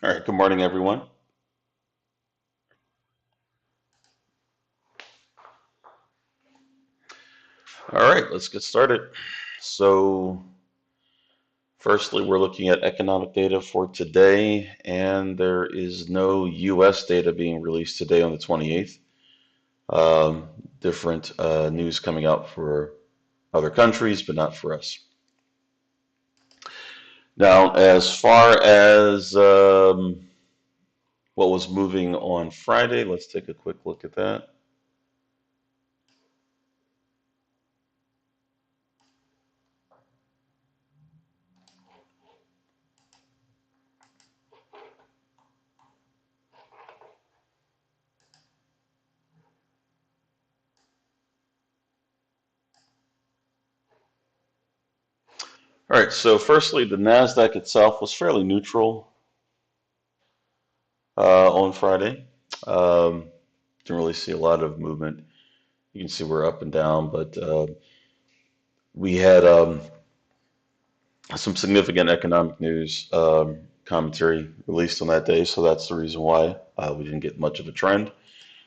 All right, good morning, everyone. All right, let's get started. So, firstly, we're looking at economic data for today, and there is no US data being released today on the 28th. Um, Different news coming out for other countries, but not for us. Now, as far as what was moving on Friday, let's take a quick look at that. All right, so firstly, the NASDAQ itself was fairly neutral on Friday. Um, didn't really see a lot of movement. You can see we're up and down, but we had some significant economic news commentary released on that day, so that's the reason why we didn't get much of a trend.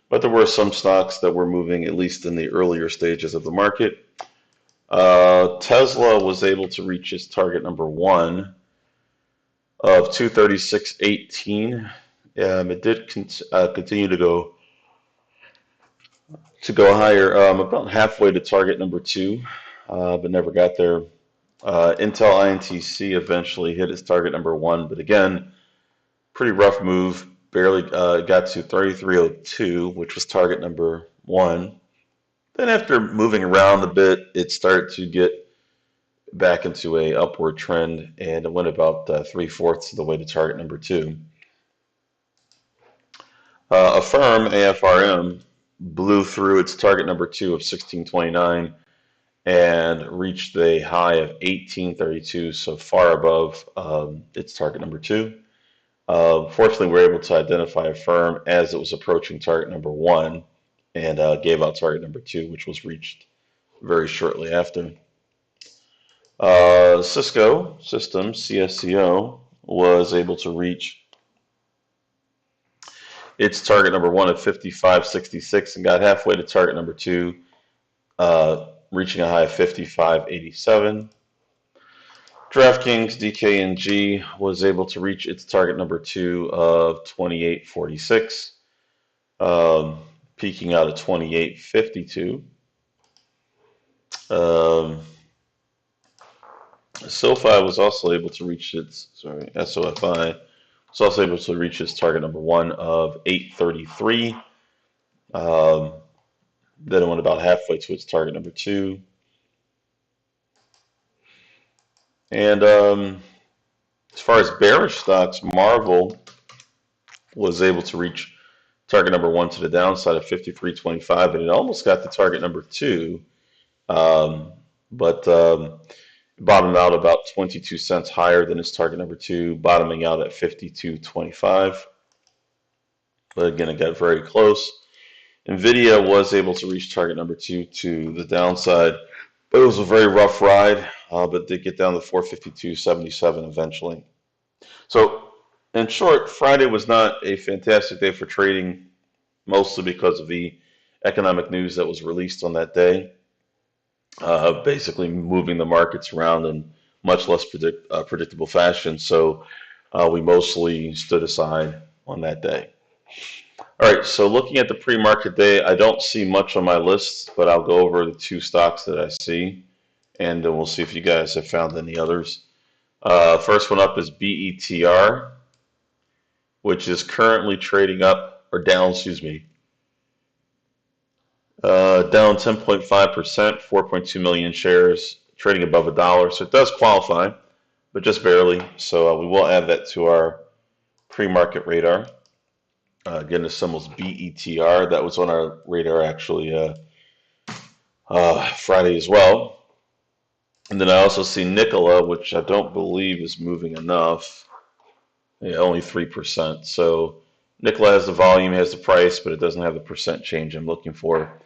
But there were some stocks that were moving, at least in the earlier stages of the market. Tesla was able to reach its target number one of 236.18. It did continue to go higher, about halfway to target number two, but never got there. Intel INTC eventually hit its target number one, but again, pretty rough move. Barely got to 3302, which was target number one. Then after moving around a bit, it started to get back into a upward trend, and it went about three-fourths of the way to target number two. Affirm AFRM blew through its target number two of 1629 and reached a high of 1832, so far above its target number two. Fortunately, we were able to identify a firm as it was approaching target number one and gave out target number two, which was reached very shortly after. Cisco Systems, CSCO, was able to reach its target number one at 55.66 and got halfway to target number two, reaching a high of 55.87. DraftKings DKNG was able to reach its target number two of 28.46, peaking out at 28.52. Um, SoFi was also able to reach its, sorry, SOFI was also able to reach its target number one of 833. Um, then it went about halfway to its target number two. And as far as bearish stocks, Marvel was able to reach target number one to the downside of 53.25, and it almost got to target number two, um, but bottomed out about 22 cents higher than its target number two, bottoming out at 52.25. But again, it got very close. Nvidia was able to reach target number two to the downside, but it was a very rough ride, but did get down to 452.77 eventually. So, in short, Friday was not a fantastic day for trading, mostly because of the economic news that was released on that day, basically moving the markets around in much less predictable fashion. So, we mostly stood aside on that day. All right, so looking at the pre-market day, I don't see much on my list, but I'll go over the two stocks that I see, and then we'll see if you guys have found any others. First one up is BETR, which is currently trading up or down, excuse me, down 10.5%, 4.2 million shares, trading above $1. So it does qualify, but just barely. So we will add that to our pre-market radar. Again, the symbol's BETR. That was on our radar actually Friday as well. And then I also see Nikola, which I don't believe is moving enough. Yeah, only 3%. So Nikola has the volume, has the price, but it doesn't have the percent change I'm looking for.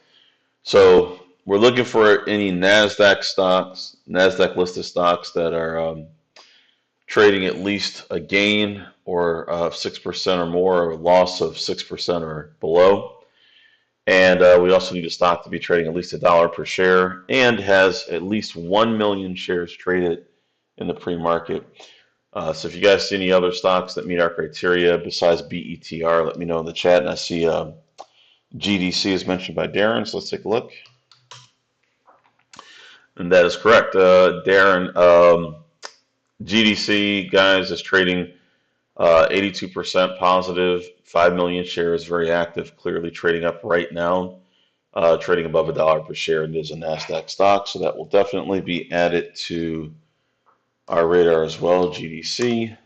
So we're looking for any NASDAQ stocks, NASDAQ listed stocks that are trading at least a gain or of 6% or more, or a loss of 6% or below. And we also need a stock to be trading at least $1 per share and has at least 1 million shares traded in the pre-market. So if you guys see any other stocks that meet our criteria besides BETR, let me know in the chat. And I see GDC is mentioned by Darren, so let's take a look. And that is correct. Darren, GDC, guys, is trading 82% positive, 5 million shares, very active, clearly trading up right now, trading above $1 per share, and it is a NASDAQ stock, so that will definitely be added to our radar as well, GDC.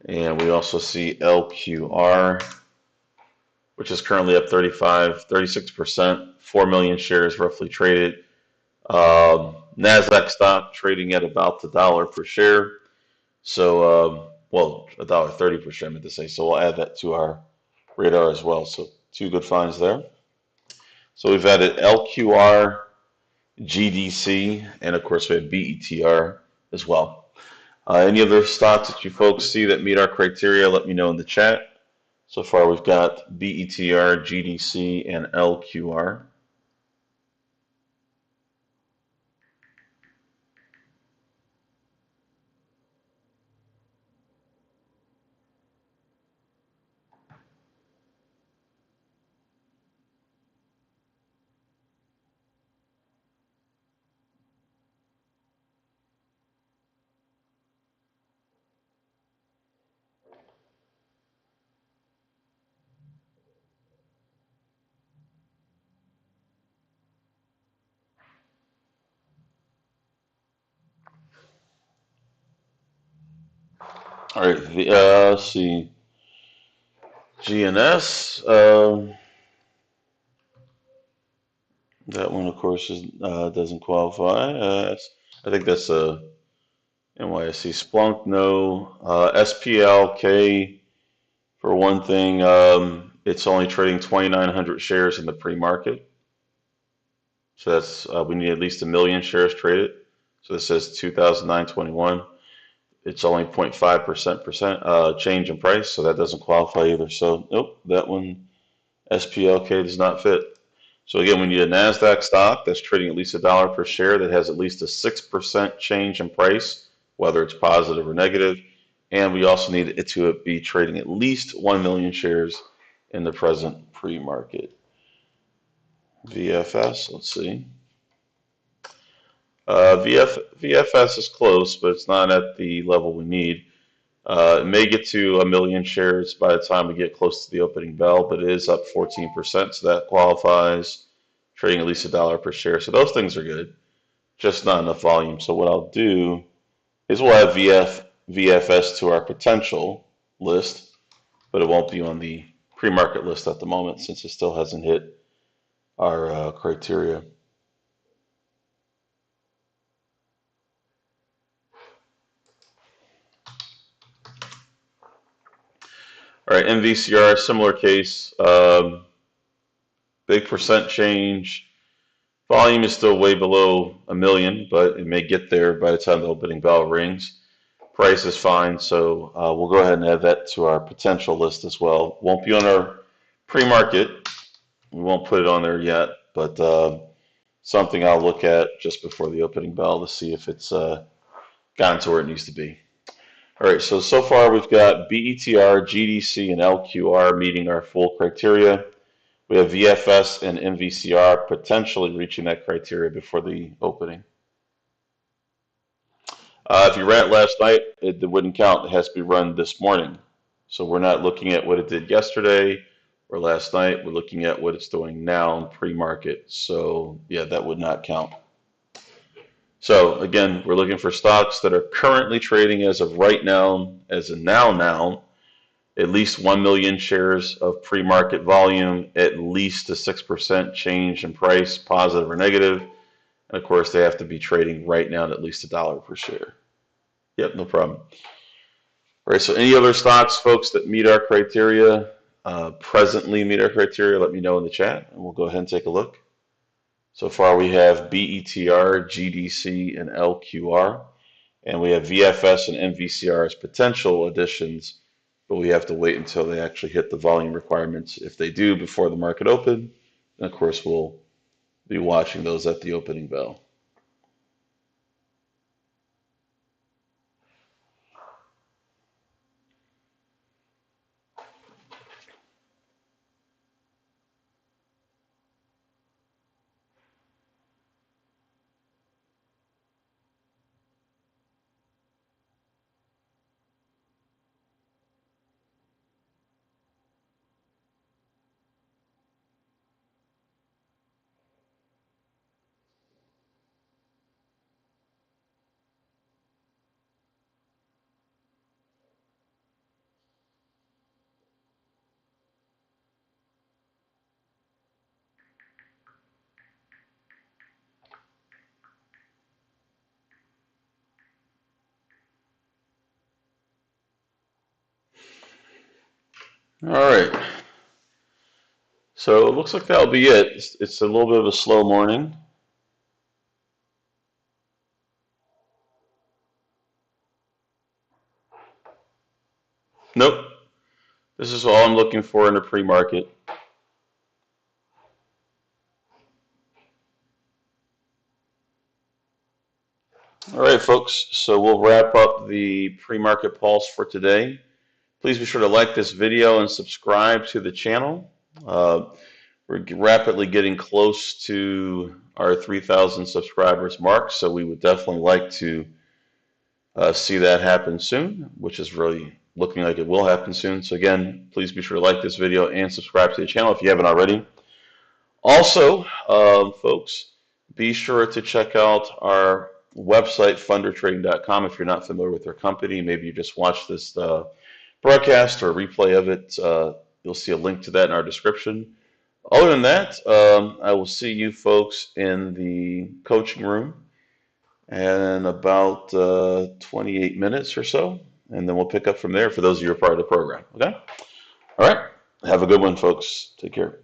And we also see LQR, which is currently up 36%, 4 million shares roughly traded. NASDAQ stock trading at about $1 per share. So, well, $1.30 per share, I meant to say. So we'll add that to our radar as well. So two good finds there. So we've added LQR, GDC, and of course we have BETR as well. Any other stocks that you folks see that meet our criteria, let me know in the chat. So far we've got BETR, GDC, and LQR. All right, let's see. GNS, that one, of course, doesn't qualify. I think that's a NYSE Splunk. No. SPLK, for one thing, it's only trading 2,900 shares in the pre-market. So that's we need at least 1 million shares traded. So this says 2009-21. It's only 0.5% change in price, so that doesn't qualify either. So nope, that one SPLK does not fit. So again, we need a NASDAQ stock that's trading at least $1 per share that has at least a 6% change in price, whether it's positive or negative. And we also need it to be trading at least 1 million shares in the present pre-market. VFS, let's see. VFS is close, but it's not at the level we need. It may get to 1 million shares by the time we get close to the opening bell, but it is up 14%, so that qualifies. Trading at least $1 per share. So those things are good, just not enough volume. So what I'll do is we'll add VFS to our potential list, but it won't be on the pre-market list at the moment since it still hasn't hit our criteria. All right, MVCR, similar case, big percent change. Volume is still way below 1 million, but it may get there by the time the opening bell rings. Price is fine, so we'll go ahead and add that to our potential list as well. Won't be on our pre-market. We won't put it on there yet, but something I'll look at just before the opening bell to see if it's gotten to where it needs to be. All right, so far we've got BETR, GDC, and LQR meeting our full criteria. We have VFS and MVCR potentially reaching that criteria before the opening. If you ran it last night, it wouldn't count. It has to be run this morning. So we're not looking at what it did yesterday or last night. We're looking at what it's doing now in pre-market. So yeah, that would not count. So again, we're looking for stocks that are currently trading as of right now, as a now, at least 1 million shares of pre-market volume, at least a 6% change in price, positive or negative. And of course, they have to be trading right now at least $1 per share. Yep, no problem. All right, so any other stocks, folks, that meet our criteria, presently meet our criteria, let me know in the chat, and we'll go ahead and take a look. So far, we have BETR, GDC, and LQR. And we have VFS and MVCR as potential additions, but we have to wait until they actually hit the volume requirements. If they do before the market open, then of course we'll be watching those at the opening bell. All right. So it looks like that'll be it. It's a little bit of a slow morning. Nope. This is all I'm looking for in a pre-market. All right, folks. So we'll wrap up the pre-market pulse for today. Please be sure to like this video and subscribe to the channel. We're rapidly getting close to our 3,000 subscribers mark, so we would definitely like to see that happen soon, which is really looking like it will happen soon. So again, please be sure to like this video and subscribe to the channel if you haven't already. Also, folks, be sure to check out our website, fundertrading.com, if you're not familiar with our company. Maybe you just watched this broadcast or replay of it. You'll see a link to that in our description. Other than that, I will see you folks in the coaching room in about 28 minutes or so, and then we'll pick up from there for those of you who are part of the program. Okay? All right. Have a good one, folks. Take care.